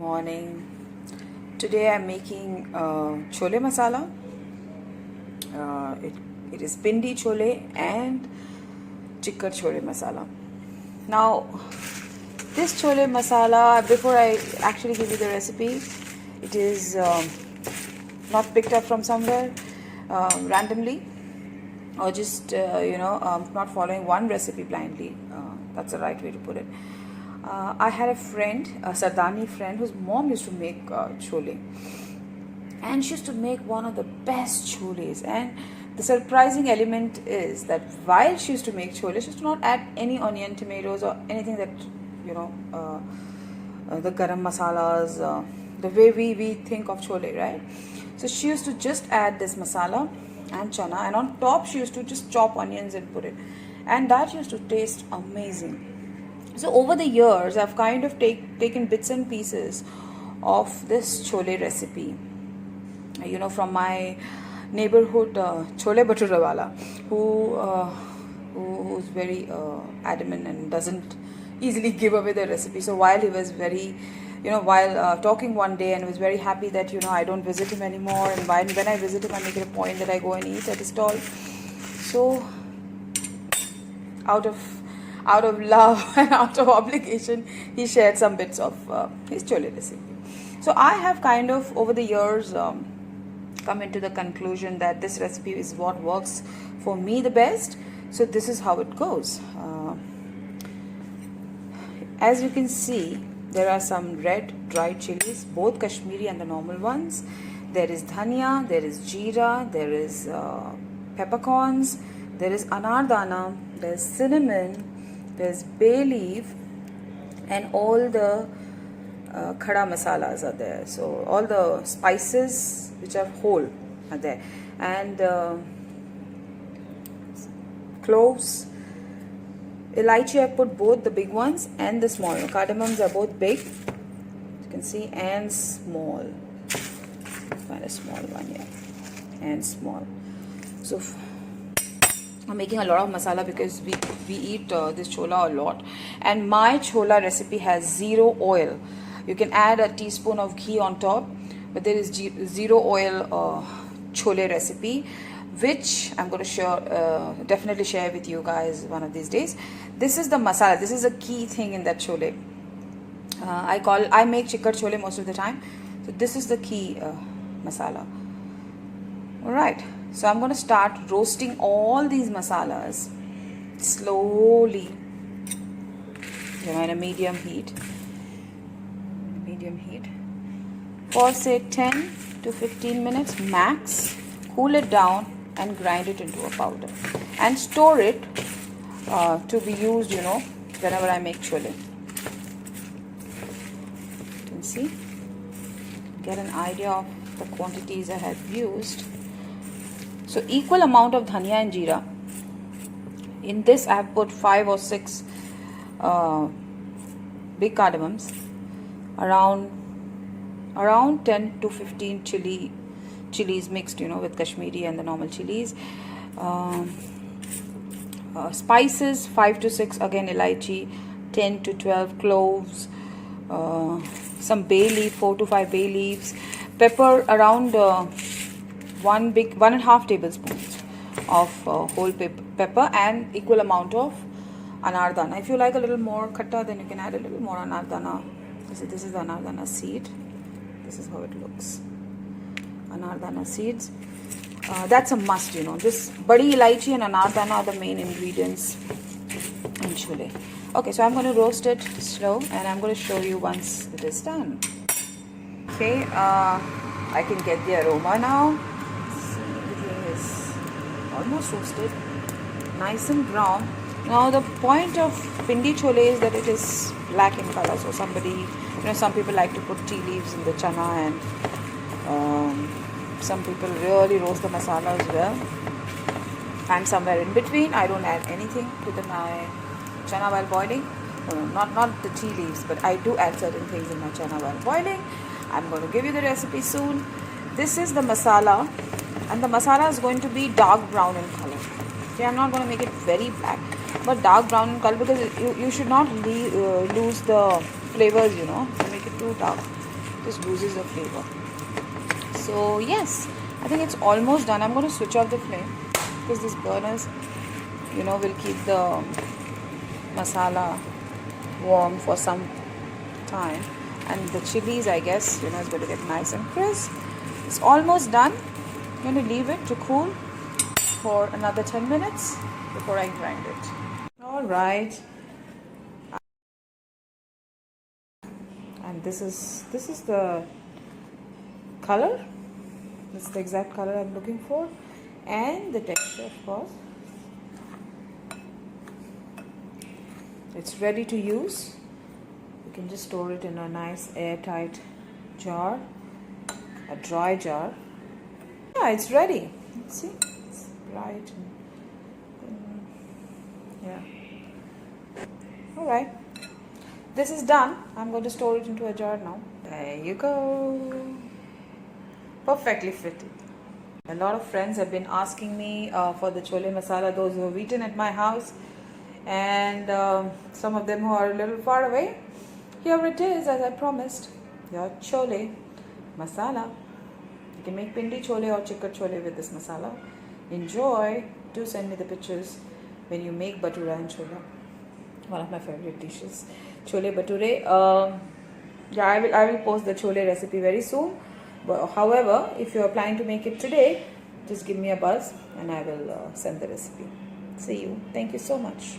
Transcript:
Morning. Today I'm making chole masala. It is pindi chole and chicken chole masala. Now, this chole masala, before I actually give you the recipe, it is not picked up from somewhere randomly, or just not following one recipe blindly. That's the right way to put it. I had a friend, a Sardani friend, whose mom used to make chole, and she used to make one of the best choles. And the surprising element is that while she used to make chole, she used to not add any onion, tomatoes, or anything that the garam masalas, the way we think of chole, right? So she used to just add this masala and chana, and on top she used to just chop onions and put it, and that used to taste amazing. So over the years, I've kind of taken bits and pieces of this chole recipe, from my neighborhood chole bhature wala, who's very adamant and doesn't easily give away the recipe. So while he was very, while talking one day, and was very happy that I don't visit him anymore, and when I visit him, I make it a point that I go and eat at his stall. So out of love and out of obligation, he shared some bits of his chole recipe. So I have kind of over the years come into the conclusion that this recipe is what works for me the best. So this is how it goes. As you can see, there are some red dried chilies, both Kashmiri and the normal ones. There is dhania, there is jeera, there is peppercorns, there is anardana, there is cinnamon, there's bay leaf, and all the khada masalas are there. So all the spices which are whole are there, and cloves, elaichi. I put both the big ones and the small. Cardamoms are both big, you can see, and small. Find a small one here, and small. So I'm making a lot of masala because we eat this chola a lot, and my chola recipe has zero oil. You can add a teaspoon of ghee on top, but there is zero oil chole recipe, which I'm going to definitely share with you guys one of these days. This is the masala. This is a key thing in that chole. I make chicken chole most of the time, so this is the key masala. All right. So I'm going to start roasting all these masalas slowly, in a medium heat. For say 10 to 15 minutes max. Cool it down and grind it into a powder, and store it to be used, whenever I make chole. You can see, get an idea of the quantities I have used. So equal amount of dhania and jeera. In this I have put 5 or 6 big cardamoms, around 10 to 15 chilies mixed, with Kashmiri and the normal chilies. Spices 5 to 6, again elaichi, 10 to 12 cloves, some bay leaf, 4 to 5 bay leaves, pepper around 1.5 tablespoons of whole pepper, and equal amount of anardana. If you like a little more khatta, then you can add a little more anardana. This is the anardana seed. This is how it looks. Anardana seeds. That's a must, This badi elaichi and anardana are the main ingredients in chole. Okay, so I'm going to roast it slow, and I'm going to show you once it is done. Okay, I can get the aroma now. Almost roasted, nice and brown. Now the point of pindi chole is that it is black in color. So some people like to put tea leaves in the chana, and some people really roast the masala as well. I'm somewhere in between. I don't add anything to my chana while boiling. Not the tea leaves, but I do add certain things in my chana while boiling. I'm going to give you the recipe soon. This is the masala, and the masala is going to be dark brown in color. Okay, I'm not going to make it very black, but dark brown in color, because you should not lose the flavors, to make it too dark. Just loses the flavor. So yes, I think it's almost done. I'm going to switch off the flame because this burners, will keep the masala warm for some time, and the chilies, I guess, is going to get nice and crisp. It's almost done. I'm going to leave it to cool for another 10 minutes before I grind it. All right, and this is the color. This is the exact color I'm looking for, and the texture, of course. It's ready to use. You can just store it in a nice airtight jar, a dry jar. Yeah, it's ready. Let's see, it's bright and yeah. All right, this is done. I'm going to store it into a jar now. There you go. Perfectly fitted. A lot of friends have been asking me for the chole masala, those who have eaten at my house, and some of them who are a little far away. Here it is, as I promised, your chole masala. You can make pindi chole or chicken chole with this masala. Enjoy. Do send me the pictures when you make bhatura and chola. One of my favorite dishes, chole bhature. Yeah, I will post the chole recipe very soon. But however, if you are planning to make it today, just give me a buzz and I will send the recipe. See you. Thank you so much.